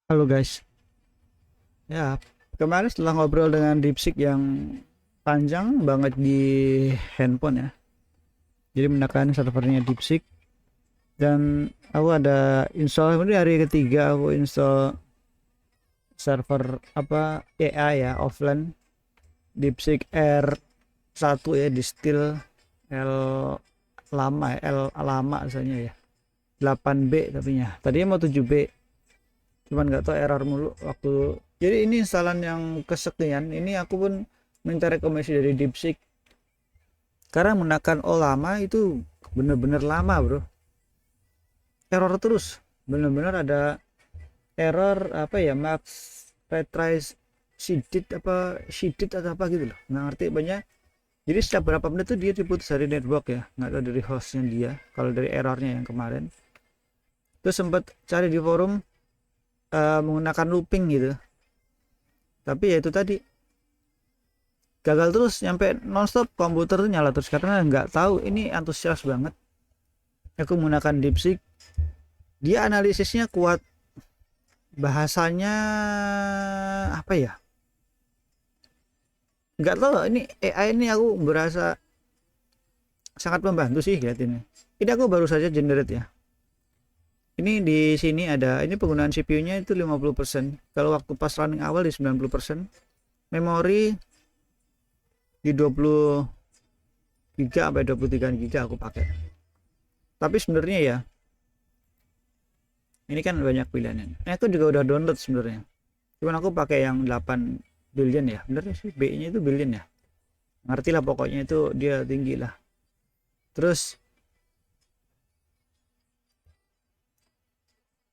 Halo guys, ya kemarin setelah ngobrol dengan DeepSeek yang panjang banget di handphone ya, jadi menekan servernya DeepSeek dan aku ada install, ini hari ketiga aku install server apa AI ya offline DeepSeek R1 ya di still L lama ya, L lama misalnya ya 8B tapi ya tadinya mau 7B cuman nggak tahu error mulu waktu. Jadi ini instalan yang kesekian ini aku pun minta rekomendasi dari DeepSeek karena menggunakan O lama itu bener-bener lama bro, error terus, bener-bener ada error apa ya, max retrace shaded apa shaded atau apa gitu loh, nggak ngerti banyak. Jadi setiap berapa menit tuh dia diputus dari network ya, nggak tahu dari hostnya dia kalau dari errornya yang kemarin. Terus sempat cari di forum menggunakan looping gitu, tapi ya itu tadi gagal terus, nyampe nonstop komputer tuh nyala terus karena nggak tahu. Ini antusias banget aku menggunakan DeepSeek, dia analisisnya kuat, bahasanya apa ya, nggak tahu. Ini AI ini aku berasa sangat membantu sih lihat ini aku baru saja generate ya. Ini di sini ada, ini penggunaan CPU nya itu 50%, kalau waktu pas running awal di 90%, memori di 20 giga sampai 23 giga aku pakai. Tapi sebenarnya ya ini kan banyak pilihannya. Nah, aku juga udah download sebenarnya. Cuman aku pakai yang 8 billion ya. Bener sih B-nya itu billion ya. Ngerti lah pokoknya itu dia tinggi lah. Terus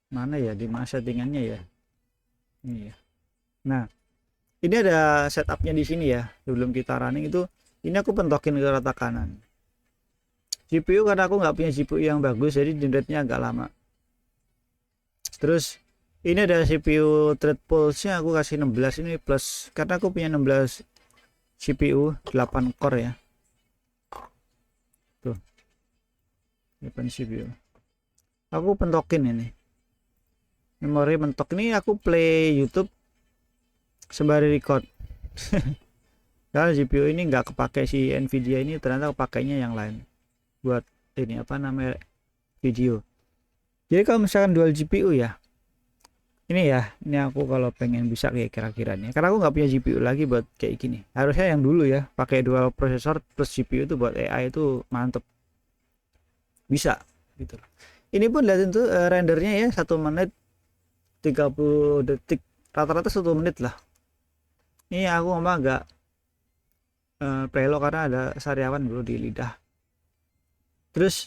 mana ya di mana settingannya ya? Ini ya. Nah, ini ada setupnya di sini ya. Sebelum kita running itu ini aku pentokin ke rata kanan. GPU karena aku nggak punya GPU yang bagus jadi generate-nya agak lama. Terus ini ada CPU thread pulse nya aku kasih 16 ini plus karena aku punya 16 CPU 8 core ya. Tuh 8 CPU aku pentokin ini memori mentok. Ini aku play YouTube sembari record karena GPU ini nggak kepake si Nvidia ini, ternyata pakainya yang lain buat ini apa namanya video. Jadi kalau misalkan dual GPU ya, ini ya, ini aku kalau pengen bisa kayak kira-kiranya karena aku nggak punya GPU lagi buat kayak gini. Harusnya yang dulu ya pakai dual prosesor plus GPU itu buat AI itu mantep, bisa gitu. Ini pun lihatin tuh rendernya ya 1 menit 30 detik, rata-rata 1 menit lah. Ini aku ngomong agak prelo karena ada sariawan dulu di lidah. Terus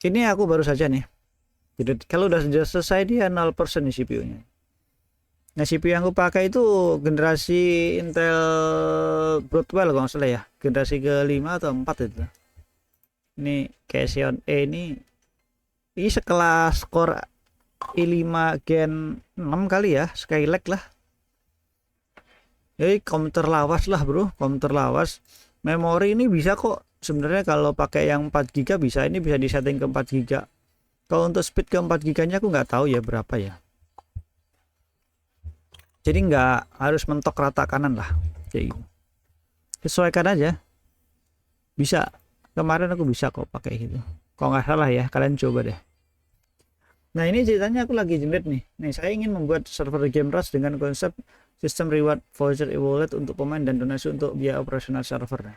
ini aku baru saja nih, jadi kalau udah selesai dia 0% nih CPU-nya. Nah CPU yang aku pakai itu generasi Intel Broadwell kalau nggak salah ya, generasi ke-5 atau 4 itu. Ini Xeon E ini sekelas Core i5 Gen 6 kali ya, Skylake lah. Jadi komputer lawas lah bro, komputer lawas. Memori ini bisa kok sebenarnya kalau pakai yang 4 GB bisa, ini bisa disetting ke 4 GB. Kalau untuk speed ke 4 GB nya aku nggak tahu ya berapa ya. Jadi nggak harus mentok rata kanan lah. Jadi sesuaikan aja. Bisa. Kemarin aku bisa kok pakai gitu. Kalau nggak salah ya, kalian coba deh. Nah ini ceritanya aku lagi generate nih. Nih saya ingin membuat server game rush dengan konsep sistem reward voucher e-wallet untuk pemain dan donasi untuk biaya operasional server.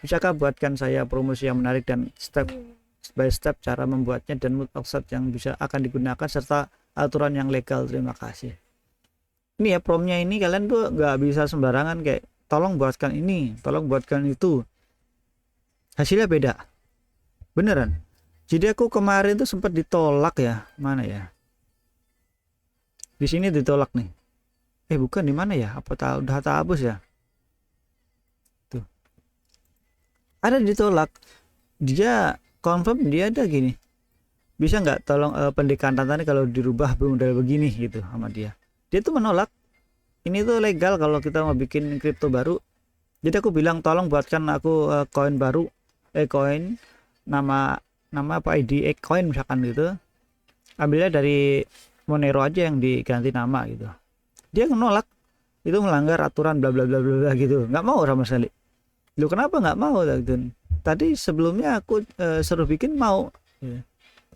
Bisakah buatkan saya promosi yang menarik dan step by step cara membuatnya dan mood offset yang bisa akan digunakan serta aturan yang legal. Terima kasih. Ini ya promnya ini kalian tuh nggak bisa sembarangan kayak tolong buatkan ini, tolong buatkan itu. Hasilnya beda. Beneran. Jadi aku kemarin tuh sempat ditolak ya. Mana ya? Di sini ditolak nih. Bukan di mana ya? Apa tahu udah hapus ya? Tuh. Ada ditolak. Dia confirm dia ada gini. Bisa nggak tolong pendekatannya kalau dirubah model begini gitu sama dia. Dia tuh menolak. Ini tuh legal kalau kita mau bikin kripto baru. Jadi aku bilang tolong buatkan aku koin baru, koin nama apa ID coin misalkan gitu. ambilnya dari Monero aja yang diganti nama gitu. Dia menolak, itu melanggar aturan bla bla bla bla bla gitu, nggak mau sama sekali. Lu kenapa nggak mau gitu? Tadi sebelumnya aku suruh bikin mau, ya.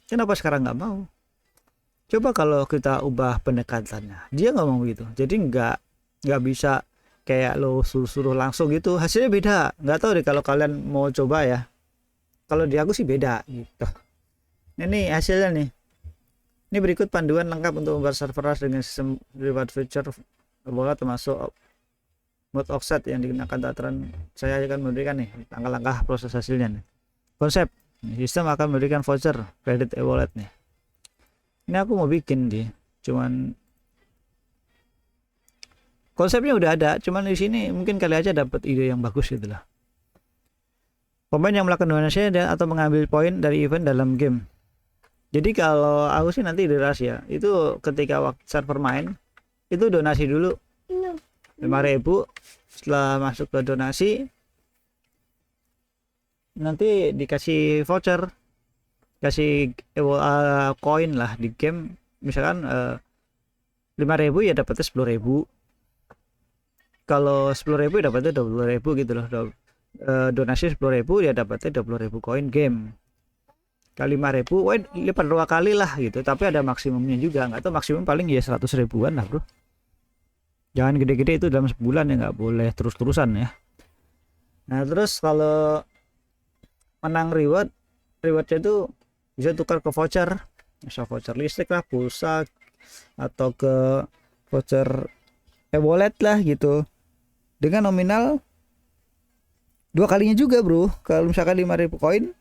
Kenapa sekarang nggak mau? Coba kalau kita ubah pendekatannya, dia nggak mau gitu. Jadi nggak bisa kayak lo suruh langsung gitu, hasilnya beda. Nggak tahu deh kalau kalian mau coba ya. Kalau di aku sih beda gitu. Ini hasilnya nih. Ini berikut panduan lengkap untuk membuat server RAS dengan sistem reward feature bahwa termasuk mode offset yang digunakan aturan. Saya akan memberikan nih langkah-langkah proses hasilnya nih. Konsep, sistem akan memberikan voucher kredit e-wallet nih. Ini aku mau bikin di, cuman konsepnya udah ada, cuman di sini mungkin kali aja dapat ide yang bagus gitu lah. Pemain yang melakukan donasi atau mengambil poin dari event dalam game. Jadi kalau aku sih nanti di rahasia itu ketika waktu server main itu donasi dulu 5.000, setelah masuk ke donasi nanti dikasih voucher, kasih koin lah di game, misalkan 5.000 ya dapatnya 10.000, kalau 10.000 dapatnya 20.000 gitu loh. Donasi 10.000 ya dapatnya 20.000 koin game. Kali 5.000, lipat 2 kali lah gitu. Tapi ada maksimumnya juga, nggak tahu maksimum paling ya 100 ribuan lah bro. Jangan gede-gede, itu dalam sebulan ya, nggak boleh terus-terusan ya. Nah terus kalau menang rewardnya itu bisa tukar ke voucher, bisa voucher listrik lah, pulsa, atau ke voucher e-wallet lah gitu, dengan nominal 2 kalinya juga bro. Kalau misalkan 5.000 koin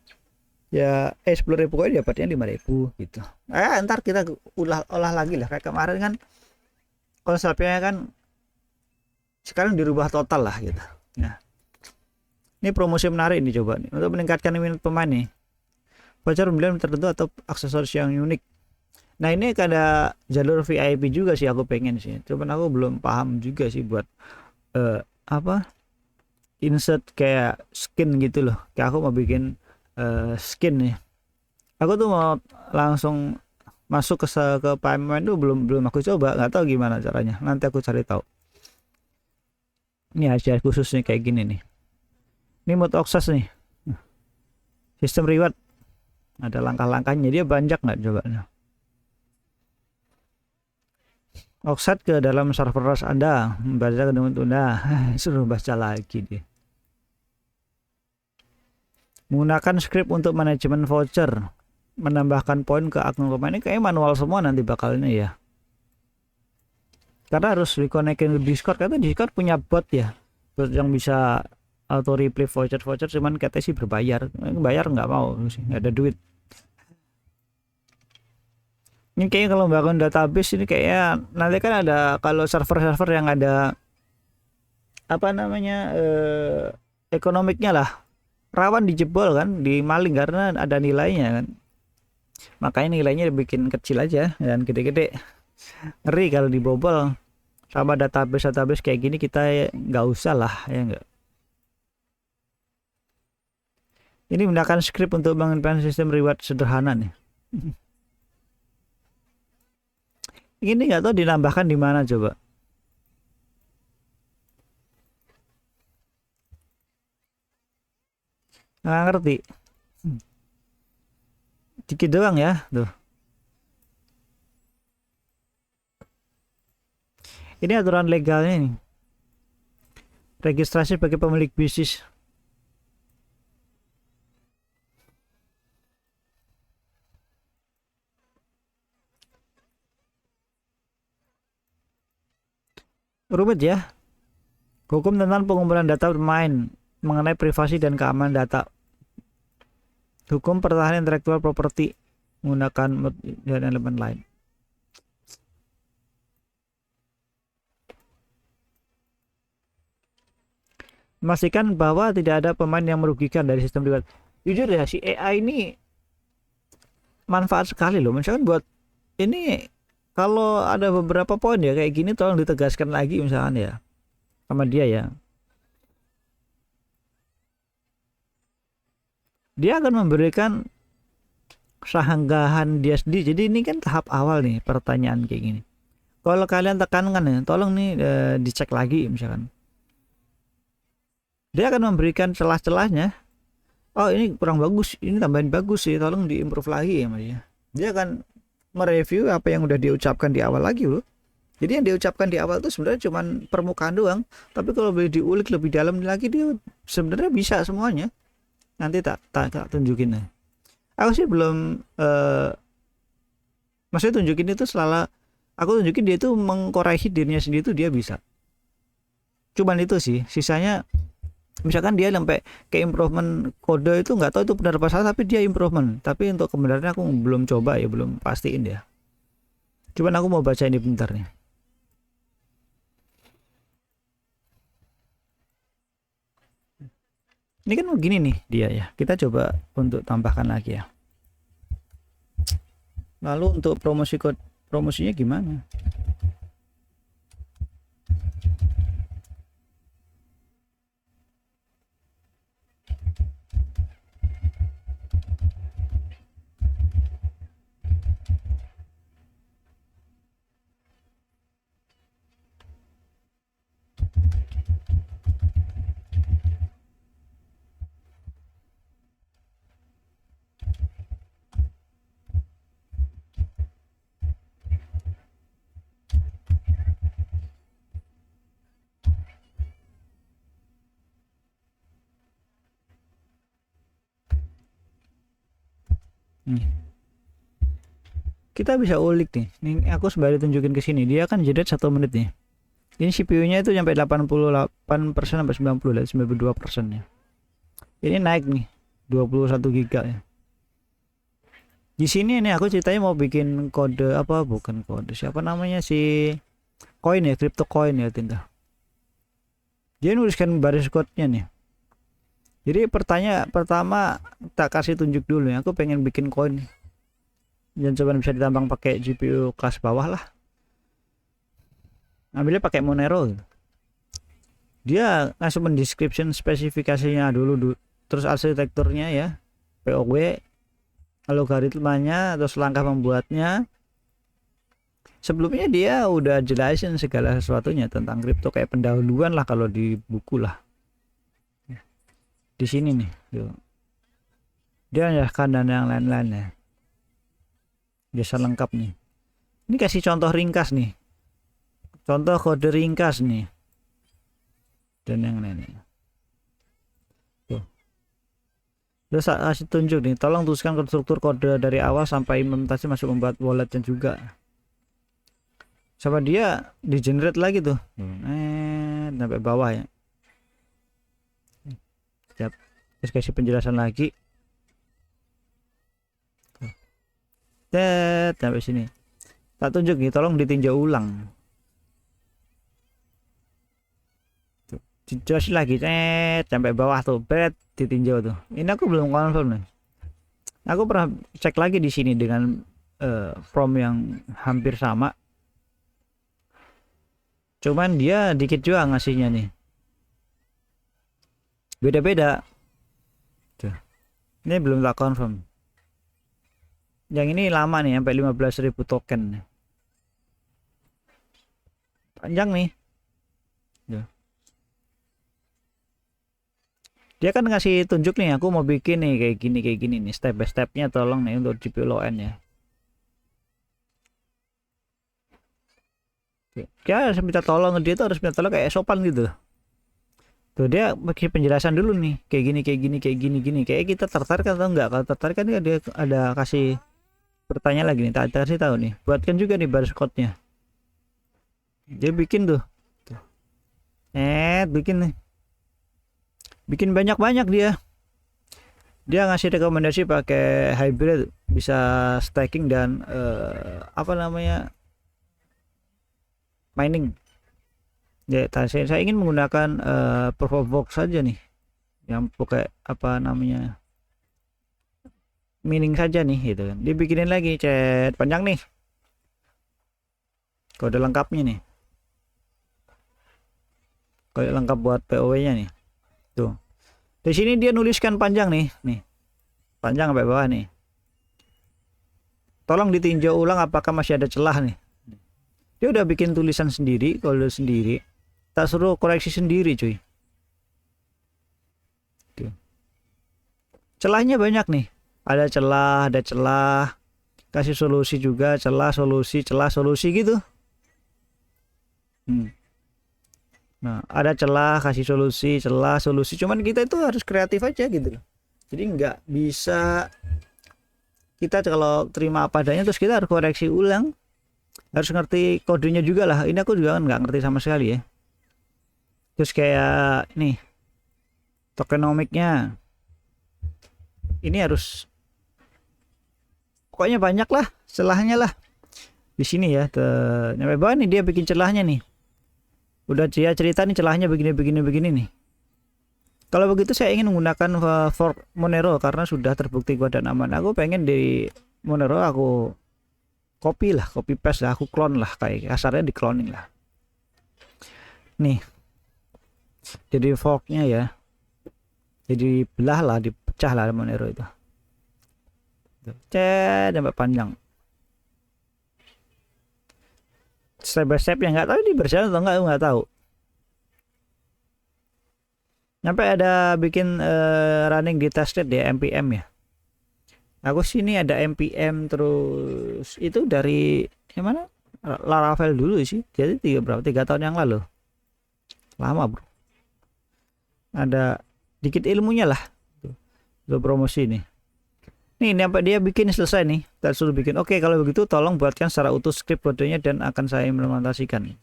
ya 10.000 koin dapatnya 5.000 gitu. Ntar kita olah lagi lah kayak kemarin kan, konsepnya kan sekarang dirubah total lah gitu. Nah ini promosi menarik ini, coba nih untuk meningkatkan minat pemain nih, voucher pembelian tertentu atau aksesoris yang unik. Nah ini ada jalur VIP juga sih, aku pengen sih, cuman aku belum paham juga sih buat apa insert kayak skin gitu loh. Kayak aku mau bikin skin nih, aku tuh mau langsung masuk ke payment tuh belum aku coba, nggak tahu gimana caranya, nanti aku cari tahu. Ini hadiah khususnya kayak gini nih, ini mode access nih, sistem reward, ada langkah-langkahnya, dia banyak nggak coba nih. Offset ke dalam server RAS Anda, membaca ke tunda, suruh baca lagi deh. Menggunakan script untuk manajemen voucher, menambahkan poin ke akun pemain. Ini kayak manual semua nanti bakalnya ya, karena harus dikonekin ke Discord. Karena Discord punya bot ya, bot yang bisa auto replay voucher, cuman katanya sih berbayar. Bayar nggak mau sih, nggak ada duit. Ini kayaknya kalau bangun database ini kayaknya nanti kan ada, kalau server-server yang ada apa namanya ekonomiknya lah, rawan dijebol kan, dimaling karena ada nilainya kan. Makanya nilainya dibikin kecil aja dan gede-gede. Ngeri kalau dibobol. Sama database kayak gini kita nggak usah lah ya nggak. Ini menggunakan script untuk mengimplementasi sistem reward sederhana nih. Ini nggak tahu dinambahkan di mana coba. Nggak ngerti. Dikit doang ya tuh. Ini aturan legalnya nih. Registrasi bagi pemilik bisnis. Rumit ya. Hukum tentang pengumpulan data bermain mengenai privasi dan keamanan data. Hukum pertahanan intelektual properti menggunakan dan elemen lain. Memastikan bahwa tidak ada pemain yang merugikan dari sistem reward. Jujur ya, si AI ini manfaat sekali loh. Misalkan buat ini, kalau ada beberapa poin ya kayak gini tolong ditegaskan lagi misalkan ya sama dia ya. Dia akan memberikan sanggahan dia sendiri. Jadi ini kan tahap awal nih pertanyaan kayak gini. Kalau kalian tekankan ya, tolong nih dicek lagi misalkan. Dia akan memberikan celah-celahnya. Oh ini kurang bagus, ini tambahin bagus sih, tolong diimprove lagi ya Mas ya. Dia akan mereview apa yang udah diucapkan di awal lagi loh. Jadi yang diucapkan di awal itu sebenarnya cuma permukaan doang, tapi kalau boleh diulik lebih dalam lagi dia sebenarnya bisa semuanya. Nanti tak tunjukin nih. Aku sih belum maksudnya tunjukin itu selalu aku tunjukin dia itu mengkoreksi dirinya sendiri itu dia bisa. Cuman itu sih, sisanya misalkan dia sampai ke improvement kode itu nggak tahu itu benar apa salah, tapi dia improvement. Tapi untuk kebenarannya aku belum coba ya, belum pastiin ya. Cuman aku mau baca ini bentar nih. Ini kan begini nih dia ya. Kita coba untuk tambahkan lagi ya. Lalu untuk promosinya gimana? Kita bisa ulik nih. Nih aku sembari tunjukin ke sini. Dia kan jeda 1 menit nih. Ini CPU-nya itu sampai 88% sampai 90 dan 92% ya. Ini naik nih 21 GB ya. Di sini nih aku ceritanya mau bikin kode apa, bukan kode, siapa namanya si koin ya, crypto coin ya tinggal. Dia nuliskan baris code-nya nih. Jadi pertama tak kasih tunjuk dulu ya. Aku pengen bikin koin. Dan coba bisa ditambang pakai GPU kelas bawah lah. Ambilnya pakai Monero gitu. Dia langsung mendescription spesifikasinya dulu, terus arsitekturnya ya, POW, algoritmanya, terus langkah membuatnya. Sebelumnya dia udah jelasin segala sesuatunya tentang kripto kayak pendahuluan lah kalau di buku lah. Di sini nih, dia menjelaskan dan yang lain-lainnya. Biasa lengkap nih. Ini kasih contoh ringkas nih. Contoh kode ringkas nih. Dan yang lainnya. Tuh. Terus kasih tunjuk nih. Tolong tuliskan struktur kode dari awal sampai implementasi masuk membuat walletnya juga. Sama dia di generate lagi tuh. Sampai bawah ya. Siap. Terus kasih penjelasan lagi. Sampai sini. Tak tunjuk nih, tolong ditinjau ulang. Dijelasin lagi, sampai bawah tuh, ditinjau tuh. Ini aku belum confirm nih. Aku pernah cek lagi di sini dengan prompt yang hampir sama. Cuman dia dikit juga ngasihnya nih. Beda-beda. Tuh. Ini belum tak confirm. Yang ini lama nih, sampai 15.000 token. Panjang nih. Tuh. Dia kan ngasih tunjuk nih, aku mau bikin nih kayak gini nih, step by stepnya tolong nih untuk GPU low end ya. Dia harus minta tolong, dia tuh harus minta tolong kayak sopan gitu. Tuh dia pakai penjelasan dulu nih, kayak gini. Kayak kita tertarik atau enggak? Kalau tertarik kan dia ada kasih pertanyaan lagi nih, tak kasih tahu nih. Buatkan juga nih baris code-nya. Dia bikin tuh. Bikin nih. Bikin banyak-banyak dia. Dia ngasih rekomendasi pakai hybrid, bisa staking dan apa namanya? Mining. Ya, saya ingin menggunakan proof of work saja nih. Yang pakai apa namanya? Mining saja nih gitu kan. Dibikinin lagi chat panjang nih. Kode lengkapnya nih. Kode lengkap buat POW-nya nih. Tuh. Di sini dia nuliskan panjang nih. Panjang sampai bawah nih. tolong ditinjau ulang apakah masih ada celah nih. Dia udah bikin tulisan sendiri, kode sendiri, tak suruh koreksi sendiri cuy. Tuh. Celahnya banyak nih, ada celah, kasih solusi juga, celah solusi gitu. Nah, ada celah, kasih solusi, cuman kita itu harus kreatif aja gitu loh. Jadi nggak bisa kita kalau terima apa adanya terus kita harus koreksi ulang, harus ngerti kodenya juga lah. Ini aku juga kan nggak ngerti sama sekali ya. Terus kayak nih tokenomiknya ini harus, pokoknya banyak lah celahnya lah di sini ya. Nyampe bawah nih dia bikin celahnya nih, udah dia cerita nih celahnya begini nih. Kalau begitu saya ingin menggunakan fork Monero karena sudah terbukti kuat dan aman. Aku pengen di Monero aku copy paste lah, aku clone lah, kayak kasarnya di cloning lah. Nih, jadi forknya ya, jadi belah lah, dipecah lah Monero itu. Sampai panjang. Step by step yang nggak tahu ini berjalan atau nggak tahu. Sampai ada bikin running di testnet ya, npm ya. Aku sini ada npm, terus itu dari yang mana? Laravel dulu sih. Jadi 3 tahun yang lalu. Lama bro. Ada dikit ilmunya lah. Tuh promosi nih. Nih sampai dia bikin selesai nih. Kita suruh bikin. Oke, kalau begitu tolong buatkan secara utuh skrip kodenya dan akan saya implementasikan.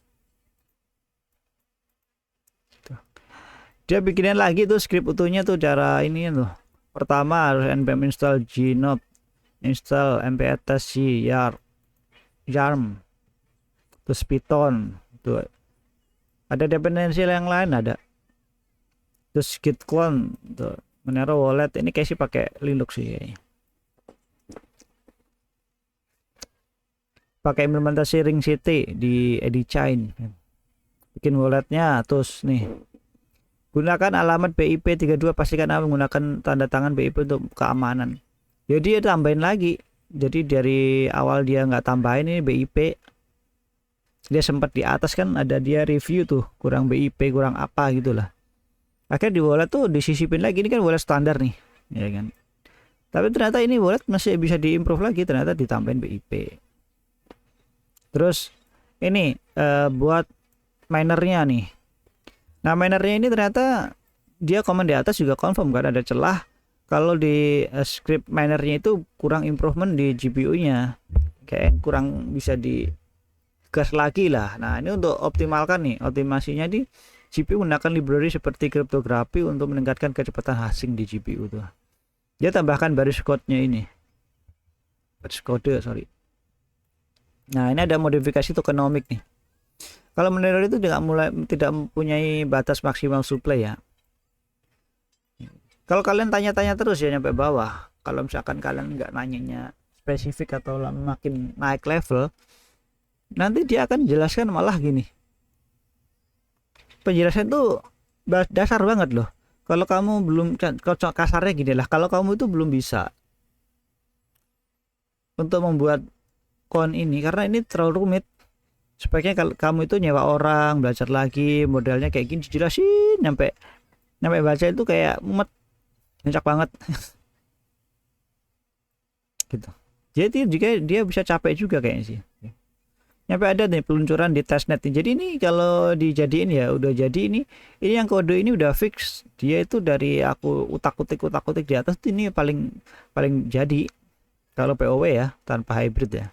Dia bikinin lagi tuh skrip utuhnya tuh, cara ini tuh. Pertama harus npm install gnome, install npm yarm, terus python tuh. Ada dependensi yang lain ada. Terus git clone tuh, Monero wallet ini kayak sih pakai Linux sih kayaknya. Pakai implementasi ring city di Edichain. Bikin walletnya, terus nih gunakan alamat BIP 32, pastikan Anda menggunakan tanda tangan BIP untuk keamanan. Jadi dia tambahin lagi. Jadi dari awal dia nggak tambahin ini BIP. Dia sempat di atas kan ada dia review tuh, kurang BIP, kurang apa gitulah. Akhirnya di wallet tuh disisipin lagi, ini kan wallet standar nih, ya kan. Tapi ternyata ini wallet masih bisa diimprove lagi, ternyata ditambahin BIP. Terus ini buat minernya nih. Nah minernya ini ternyata dia komen di atas juga confirm kan ada celah kalau di script minernya itu kurang improvement di GPU-nya, kayak kurang bisa digas lagi lah. Nah ini untuk optimalkan nih optimasinya di GPU, gunakan library seperti kriptografi untuk meningkatkan kecepatan hashing di GPU tuh. Dia tambahkan baris code-nya ini, baris kode sorry. Nah ini ada modifikasi tokenomik nih. Kalau Monero itu tidak mempunyai batas maksimal supply ya. Kalau kalian tanya-tanya terus ya nyampe bawah, kalau misalkan kalian nggak nanyanya spesifik atau makin naik level, nanti dia akan jelaskan malah gini. Penjelasan tuh dasar banget loh. Kalau kamu belum, kasarnya gini lah, kalau kamu itu belum bisa untuk membuat koin ini karena ini terlalu rumit, sebaiknya kalau kamu itu nyewa orang, belajar lagi modelnya kayak gini, dijelasin nyampe baca itu kayak mumet, nyencak banget. Gitu. Jadi juga dia bisa capek juga kayaknya sih. Nyampe ada nih peluncuran di testnet. Jadi ini kalau dijadiin ya udah jadi, ini yang kode ini udah fix. Dia itu dari aku utak-utik di atas ini paling jadi kalau POW ya, tanpa hybrid ya.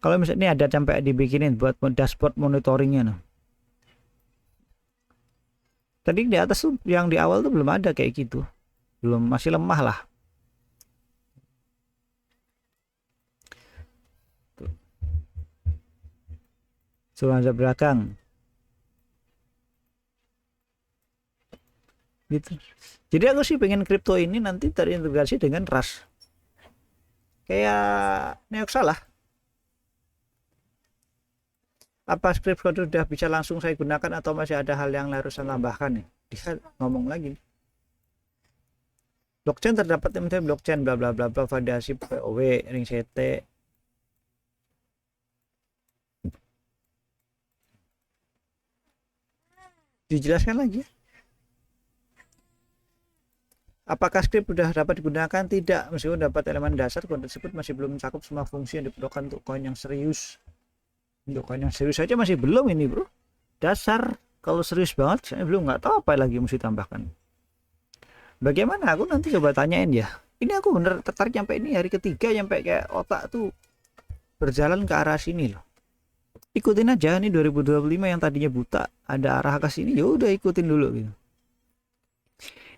Kalau misalnya ini ada sampai dibikinin buat dashboard monitoringnya nah. Tadi di atas tuh yang di awal tuh belum ada kayak gitu, belum, masih lemah lah. Suara belakang gitu. Jadi aku sih pengen kripto ini nanti terintegrasi dengan Rust kayak Neoxa lah. Apa script code sudah bisa langsung saya gunakan atau masih ada hal yang harus saya tambahkan nih? Dia ngomong lagi. Blockchain terdapat misalnya blockchain bla bla bla bla validasi POW ring CT. Dijelaskan lagi. Apakah script sudah dapat digunakan? Tidak, meskipun dapat elemen dasar, koin tersebut masih belum mencakup semua fungsi yang diperlukan untuk koin yang serius. Untuk koin yang serius saja masih belum ini bro. Dasar, kalau serius banget saya belum, nggak tahu apa lagi mesti tambahkan. Bagaimana? Aku nanti coba tanyain ya. Ini aku bener tertarik sampai ini hari ketiga, sampai kayak otak tuh berjalan ke arah sini loh. Ikutin aja nih 2025 yang tadinya buta, ada arah ke sini, ya udah ikutin dulu gitu.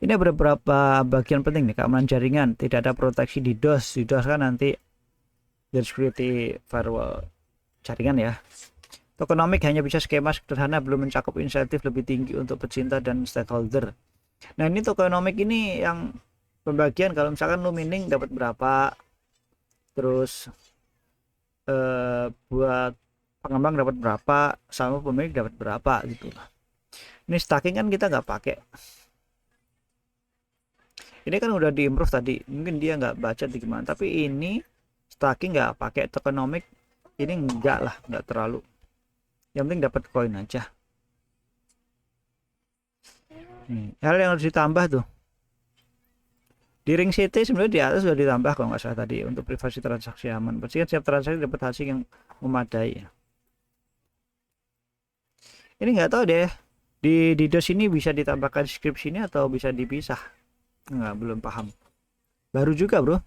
Ini ada beberapa bagian penting nih, keamanan jaringan, tidak ada proteksi di DOS. Di DOS kan nanti dari security firewall jaringan ya. Tokenomic hanya bisa skema sederhana, belum mencakup insentif lebih tinggi untuk pecinta dan stakeholder. Nah ini tokenomic ini yang pembagian, kalau misalkan lu mining dapat berapa, terus buat pengembang dapat berapa, sama pemilik dapat berapa gitu lah. Ini staking kan kita nggak pakai. Ini kan udah diimprove tadi, mungkin dia nggak baca di gimana, tapi ini staking nggak pakai tokenomic, ini enggak lah, nggak terlalu, yang penting dapat koin aja. Hal yang harus ditambah tuh di ring CT sebenarnya di atas sudah ditambah kalau nggak salah tadi, untuk privasi transaksi aman, pastikan setiap transaksi dapat hasil yang memadai. Ini nggak tahu deh di DOS ini bisa ditambahkan deskripsi ini atau bisa dipisah, nggak, belum paham, baru juga bro.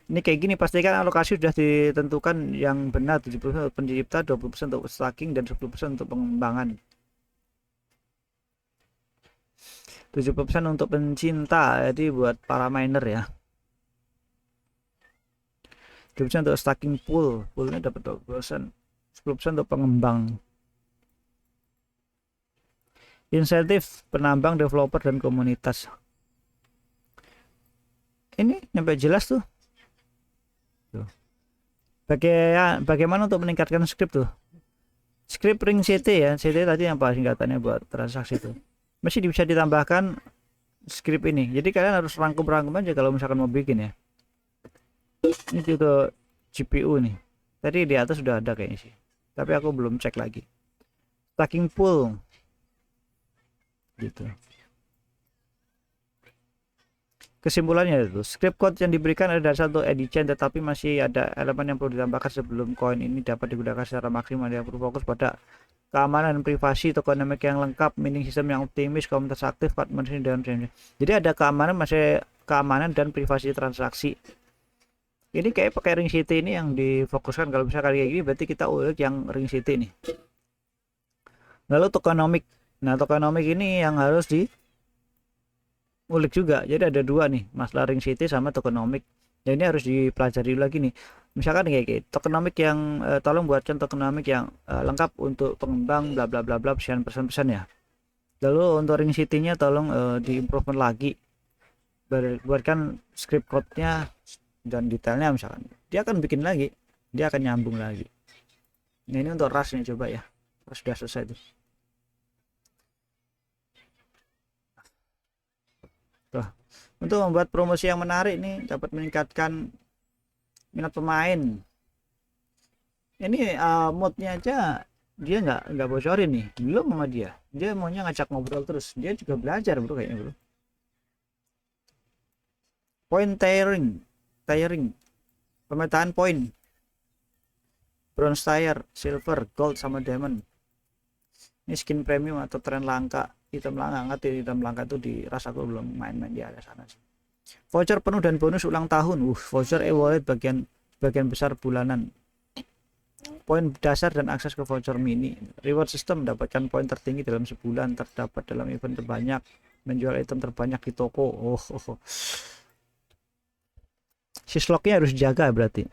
Ini kayak gini, pastikan alokasi sudah ditentukan yang benar, 70% untuk pencipta, 20% untuk staking, dan 10% untuk pengembangan. 70% untuk pencinta, jadi buat para miner ya. 20% untuk staking pool, poolnya dapat 20%, 10% untuk pengembang. Insentif penambang, developer, dan komunitas. Ini sampai jelas tuh. Bagaimana untuk meningkatkan script tuh? Script ring CT ya, CT tadi yang apa singkatannya buat transaksi itu. Masih bisa ditambahkan script ini. Jadi kalian harus rangkum-rangkum aja kalau misalkan mau bikin ya. Ini juga GPU nih. Tadi di atas sudah ada kayaknya sih. Tapi aku belum cek lagi. Stacking pool. Gitu. Kesimpulannya itu, script code yang diberikan ada satu edition, tetapi masih ada elemen yang perlu ditambahkan sebelum koin ini dapat digunakan secara maksimal. Yang perlu fokus pada keamanan dan privasi, tokenomic yang lengkap, mining sistem yang optimis, komunitas aktif, partnership dan jadi ada keamanan, masih keamanan dan privasi transaksi. Ini kayak pakai ring city ini yang difokuskan. Kalau misalnya kayak gini berarti kita ulik yang ring city nih. Lalu tokenomic. Nah tokenomic ini yang harus di ulik juga. Jadi ada dua nih, masalah ring city sama tokenomic. Dan ini harus dipelajari lagi nih. Misalkan kayak tokenomic yang tolong buatkan tokenomic yang lengkap untuk pengembang bla bla bla bla, pesan-pesan ya. Lalu untuk ring city-nya tolong diimprovement lagi. Buatkan script code-nya dan detailnya, misalkan. Dia akan bikin lagi. Dia akan nyambung lagi. Nah, ini untuk Rust nih, coba ya. Rust sudah selesai tuh. Tuh. Untuk membuat promosi yang menarik nih, dapat meningkatkan minat pemain. Ini modnya aja dia nggak bocorin nih, belum sama dia maunya ngajak ngobrol terus. Dia juga belajar bro kayaknya bro. Point tiering, pemetaan poin, bronze tier, silver, gold, sama diamond. Ini skin premium atau tren langka, item langka. Ngerti item langka itu di rasa, aku belum main-main di area sana sih. Voucher penuh dan bonus ulang tahun. Voucher e-wallet bagian besar bulanan. Poin dasar dan akses ke voucher mini. Reward system, dapatkan poin tertinggi dalam sebulan, terdapat dalam event terbanyak, menjual item terbanyak di toko. Syslognya harus dijaga berarti.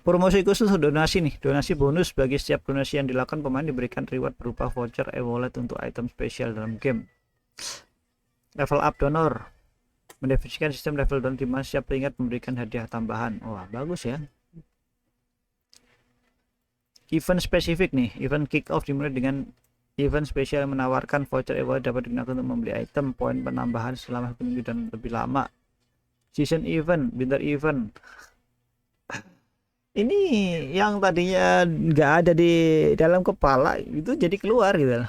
Promosi khusus donasi nih, donasi bonus. Bagi setiap donasi yang dilakukan, pemain diberikan reward berupa voucher e-wallet untuk item spesial dalam game. Level up donor, mendefinisikan sistem level donor di mana setiap peringkat memberikan hadiah tambahan. Wah bagus ya. Event spesifik nih, event kick off dimulai dengan Event spesial menawarkan voucher reward dapat digunakan untuk membeli item, poin penambahan selama 1 minggu dan lebih lama. Season event, winter event. Ini yang tadinya nggak ada di dalam kepala itu jadi keluar gitu.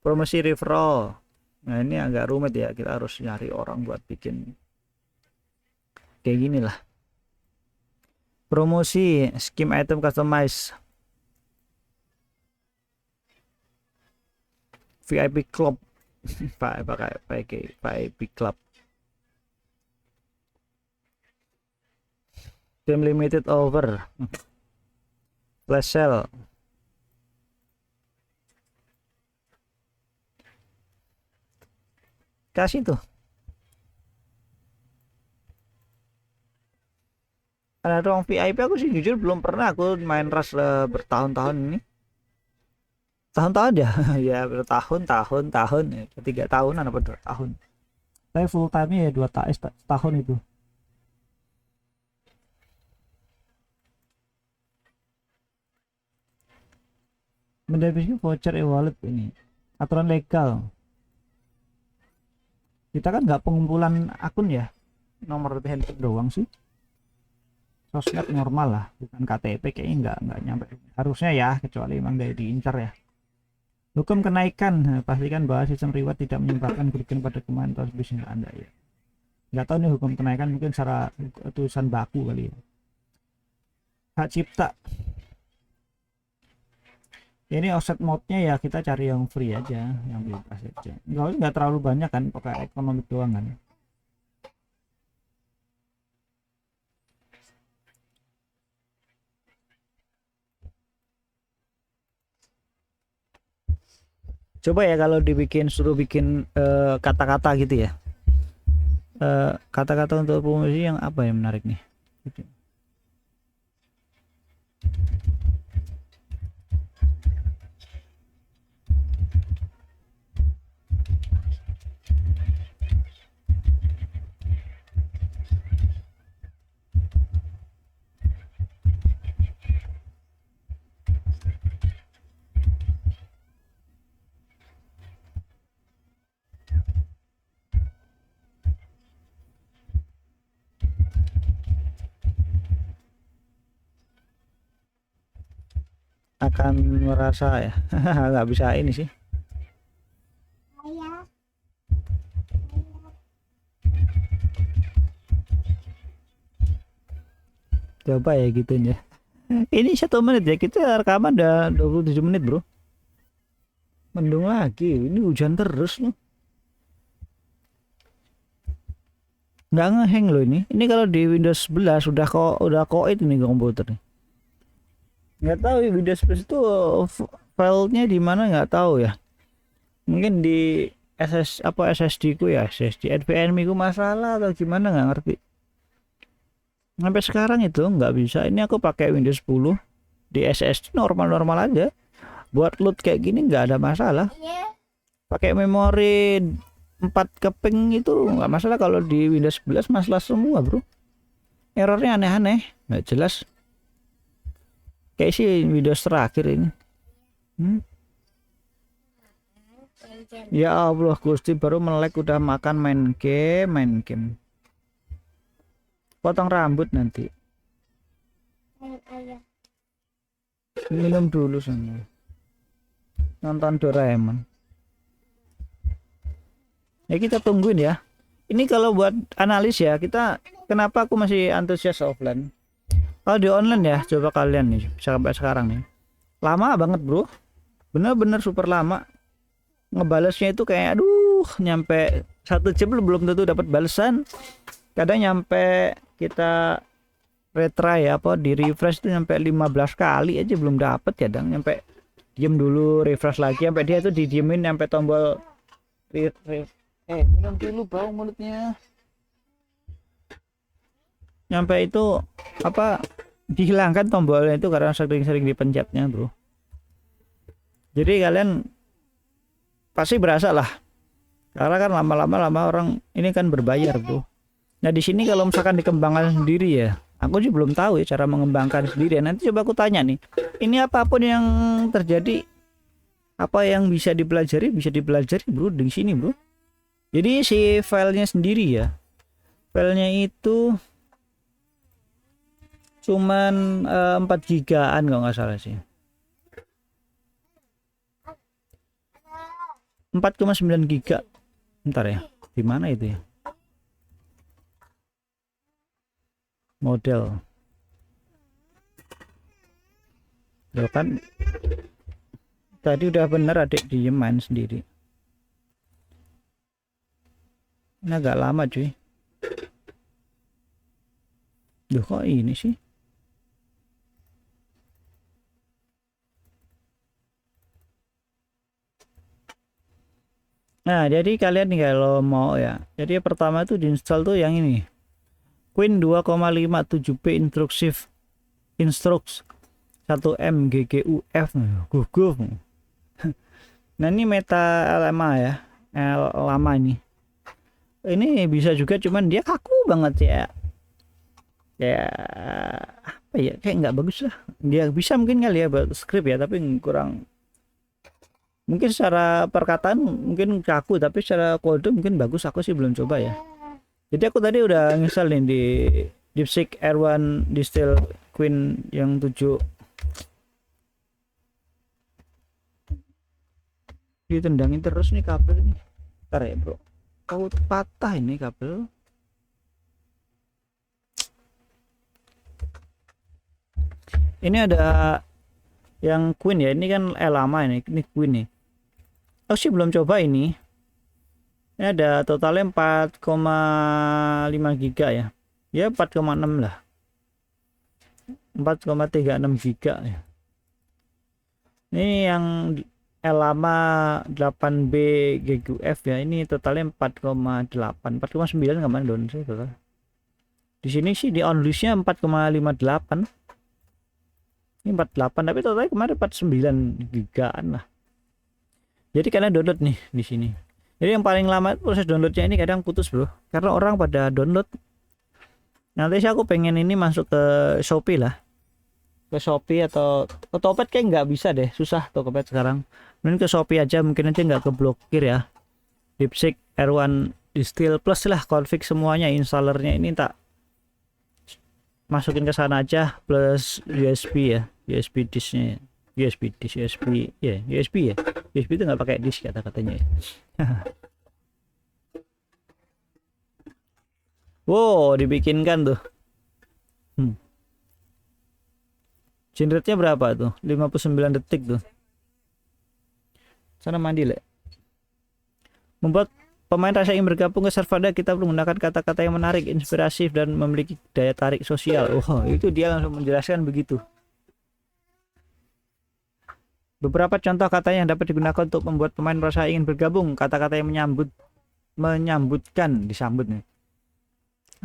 Promosi referral. Nah ini agak rumit ya, kita harus nyari orang buat bikin kayak gini lah. Promosi skim item customize, VIP club, pakai VIP club, game limited over, flash sale. Kasih tuh. Ada ruang VIP, aku sih jujur belum pernah aku main Rush bertahun-tahun ini. Tahun-tahun ya, ya bertahun-tahun ya, 3 tahunan apa 2 tahun. Tapi full time ya 2 tahun itu. Mendapatkan voucher e-wallet ini aturan legal. Kita kan nggak pengumpulan akun ya, nomor handphone doang sih. Sosmed normal lah, bukan KTP kayaknya nggak nyampe harusnya ya, kecuali emang dari diincar ya. Hukum kenaikan, pastikan bahwa sistem reward tidak menyebabkan kerugian pada keuangan atau bisnis Anda ya. Nggak tahu nih hukum kenaikan, mungkin secara tulisan baku kali ya. Hak cipta. Ini offset mode-nya ya kita cari yang free aja, yang bebas aja. Nggak terlalu banyak kan, pakai ekonomi doang kan. Coba ya kalau dibikin, suruh bikin kata-kata gitu ya. Kata-kata untuk promosi yang apa yang menarik nih? Gitu. Akan merasa ya nggak bisa ini sih. Coba ya gitu ya. Ini 1 menit ya, kita rekaman udah 27 menit bro. Mendung lagi, ini hujan terus loh. Nggak ngeheng loh ini kalau di Windows 11 udah koit ini komputer nih. Nggak tahu ya, Windows 11 itu filenya di mana nggak tahu ya. Mungkin di SSD ku ya, SSD NVMe ku masalah atau gimana nggak ngerti. Sampai sekarang itu nggak bisa. Ini aku pakai Windows 10 di SSD normal-normal aja. Buat load kayak gini nggak ada masalah. Pakai memori 4 keping itu nggak masalah. Kalau di Windows 11 masalah semua bro. Errornya aneh-aneh, nggak jelas. Kayak sih Windows terakhir ini. Ya Allah Gusti, baru melek udah makan main game. Potong rambut nanti. Minum dulu sana. Nonton Doraemon. Ya kita tungguin ya. Ini kalau buat analis ya, kita kenapa aku masih antusias offline. Kalau di online ya, coba kalian nih sampai sekarang nih. Lama banget bro. Bener-bener super lama. Ngebalesnya itu kayak aduh, nyampe 1 jam belum tentu dapat balesan. Kadang nyampe kita retry apa di refresh itu nyampe 15 kali aja belum dapat, kadang nyampe diem dulu refresh lagi sampai dia itu didiemin sampai tombol minum dulu bau mulutnya. Nyampe itu apa dihilangkan tombolnya itu karena sering-sering dipencetnya bro. Jadi kalian pasti berasa lah, karena kan lama-lama orang ini kan berbayar bro. Nah di sini kalau misalkan dikembangkan sendiri ya, aku sih belum tahu ya cara mengembangkan sendiri. Nanti coba aku tanya nih, ini apapun yang terjadi Apa yang bisa dipelajari bro di sini bro. Jadi si filenya sendiri ya, filenya itu cuman 4 gigaan kalau nggak salah sih, 4,9 giga. Bentar ya, di mana itu ya model ya kan. Tadi udah bener adik diem main sendiri. Ini agak lama cuy. Duh kok ini sih. Nah jadi kalian nih kalau mau ya, jadi pertama tuh diinstal tuh yang ini Queen 2,57p Instruct 1M GGUF guguf. Nah ini meta LMA ya, lama ini bisa juga, cuman dia kaku banget ya, kayak apa ya, kayak nggak bagus lah. Dia bisa mungkin kali ya buat script ya, tapi kurang, mungkin secara perkataan mungkin kaku, tapi secara kode mungkin bagus. Aku sih belum coba ya. Jadi aku tadi udah install nih di DeepSeek R1 Distill Queen yang 7. Ditendangin terus nih kabel nih. Ntar ya bro, oh patah ini kabel. Ini ada yang Queen ya, ini kan lama ini Queen nih. Aku sih belum coba ini. Ini ada totalnya 4,5 giga ya. Ya 4,6 lah. 4,36 giga ya. Ini yang lama 8B GGUF ya. Ini totalnya 4,8, 4,9 kemarin download sih total. Di sini sih di onlistnya 4,58. Ini 48, tapi totalnya kemarin 49 gigaan lah. Jadi kalian download nih di sini. Jadi yang paling lama proses downloadnya ini kadang putus bro, karena orang pada download. Nanti sih aku pengen ini masuk ke Shopee lah, ke Shopee atau ke Tokped kayak nggak bisa deh, susah Tokped sekarang. Mungkin ke Shopee aja, mungkin aja nggak keblokir ya. DeepSeek R1 Distill Plus lah, config semuanya, installernya ini tak masukin ke sana aja, plus USB ya, USB disknya, USB disk, USB ya, USB ya, USB itu nggak pakai disk kata-katanya ya. Wow, dibikinkan tuh. Generate-nya berapa tuh? 59 detik tuh. Sana mandi le. Membuat pemain rasa ingin bergabung ke server, kita perlu menggunakan kata-kata yang menarik, inspiratif, dan memiliki daya tarik sosial. Wow, itu dia langsung menjelaskan begitu. Beberapa contoh kata yang dapat digunakan untuk membuat pemain merasa ingin bergabung. Kata-kata yang menyambutkan, disambut nih.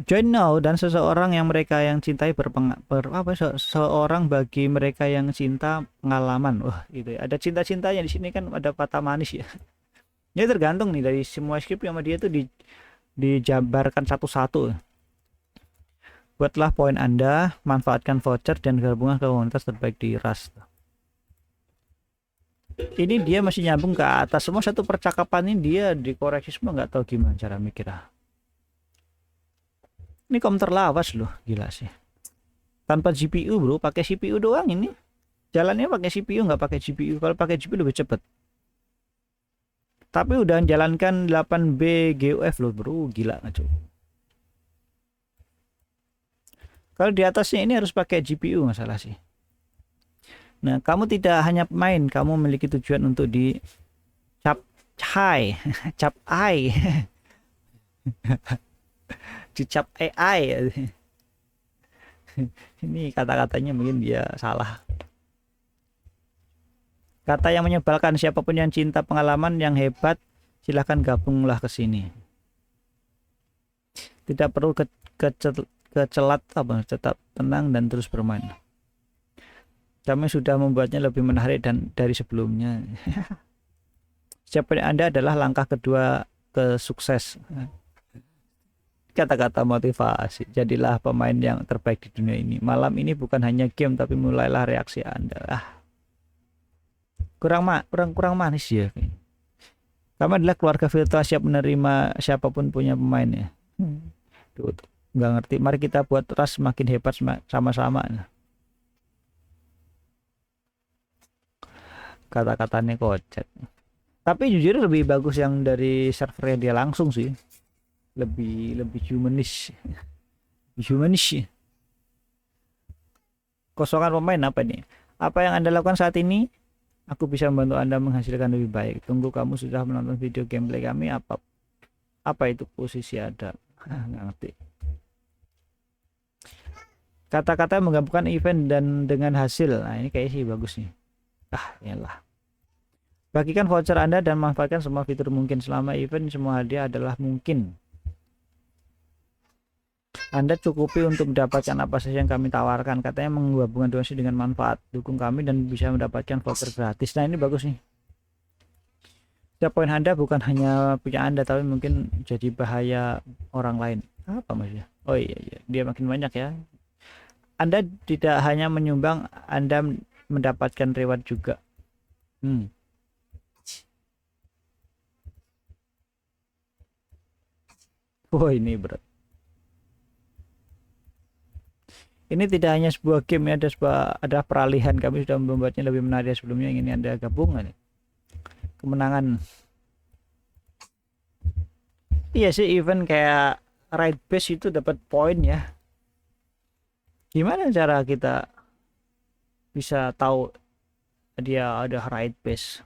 Join now, dan seseorang yang mereka yang cintai seorang bagi mereka yang cinta pengalaman. Wah, gitu ya. Ada cinta-cintanya di sini kan, ada patah manis ya. Ya tergantung nih dari semua script sama dia tuh dijabarkan satu-satu. Buatlah poin Anda, manfaatkan voucher dan gabungan ke komunitas terbaik di Rust. Ini dia masih nyambung ke atas semua, satu percakapan ini dia dikoreksi semua, nggak tahu gimana cara mikir. Ini komputer lawas loh, gila sih. Tanpa GPU bro, pakai CPU doang ini. Jalannya pakai CPU, nggak pakai GPU. Kalau pakai GPU lebih cepet. Tapi udah menjalankan 8B GUF loh bro, gila nggak cuy. Kalau di atasnya ini harus pakai GPU, masalah sih. Nah, kamu tidak hanya pemain, kamu memiliki tujuan untuk di cap dicap AI. Ini kata-katanya mungkin dia salah. Kata yang menyebalkan, siapapun yang cinta pengalaman yang hebat, silahkan gabunglah ke sini. Tidak perlu kecelat, tetap tenang dan terus bermain. Kami sudah membuatnya lebih menarik dan dari sebelumnya. Siapa Anda adalah langkah kedua ke sukses. Kata-kata motivasi. Jadilah pemain yang terbaik di dunia ini. Malam ini bukan hanya game, tapi mulailah reaksi Anda. kurang manis ya. Kami adalah keluarga virtual siap menerima siapapun punya pemain ya. Tuh, nggak ngerti. Mari kita buat ras semakin hebat sama-sama. Kata-katanya kocak. Tapi jujur lebih bagus yang dari servernya dia langsung sih. Lebih humanis. Humanis. Kosongan pemain apa nih? Apa yang Anda lakukan saat ini? Aku bisa membantu Anda menghasilkan lebih baik. Tunggu kamu sudah menonton video gameplay kami. Apa itu posisi ada? Nggak ngerti. Kata-kata menggabungkan event dan dengan hasil. Nah, ini kayaknya sih bagus nih. Iyalah. Bagikan voucher Anda dan manfaatkan semua fitur mungkin selama event. Semua hadiah adalah mungkin. Anda cukupi untuk mendapatkan apa saja yang kami tawarkan. Katanya menggabungkan donasi dengan manfaat. Dukung kami dan bisa mendapatkan voucher gratis. Nah, ini bagus nih. Setiap poin Anda bukan hanya punya Anda, tapi mungkin jadi bahaya orang lain. Apa maksudnya? Oh iya, dia makin banyak ya. Anda tidak hanya menyumbang, Anda mendapatkan reward juga. Oh, ini berat. Ini tidak hanya sebuah game ya, ada peralihan. Kami sudah membuatnya lebih menarik sebelumnya. Ini Anda gabungan ya. Kemenangan. Iya sih, event kayak raid base itu dapat poin ya. Gimana cara kita bisa tahu dia ada raid base?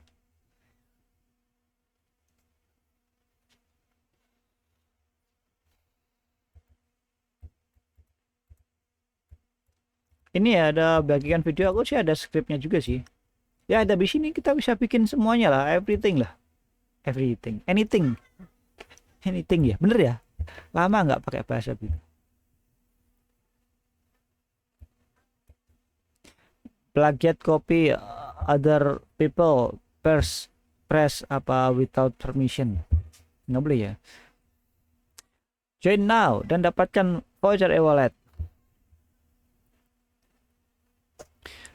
Ini ya, ada bagian video aku sih, ada skripnya juga sih. Ya ada di sini kita bisa bikin semuanya lah, everything lah. Everything, anything ya, bener ya. Lama nggak pakai bahasa gitu. Plagiat copy other people press apa without permission, nggak boleh ya. Join now dan dapatkan voucher e-wallet.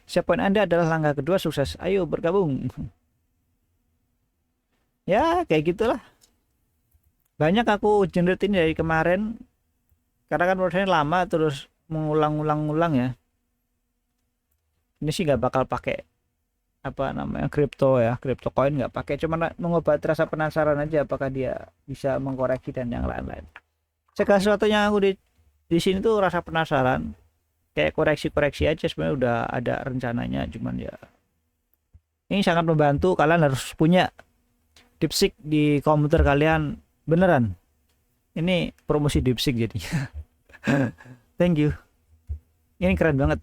Siap poin Anda adalah langkah kedua sukses. Ayo bergabung. Ya kayak gitulah. Banyak aku generate ini dari kemarin. Karena kan prosesnya lama terus mengulang-ulang ya. Ini sih nggak bakal pakai apa namanya kripto ya, kripto coin nggak pakai. Cuma mengobati rasa penasaran aja apakah dia bisa mengkoreksi dan yang lain-lain. Segala sesuatu yang aku di sini tuh rasa penasaran. Kayak koreksi-koreksi aja, sebenarnya udah ada rencananya, cuman ya ini sangat membantu. Kalian harus punya DeepSeek di komputer kalian beneran. Ini promosi DeepSeek jadi. Thank you, ini keren banget.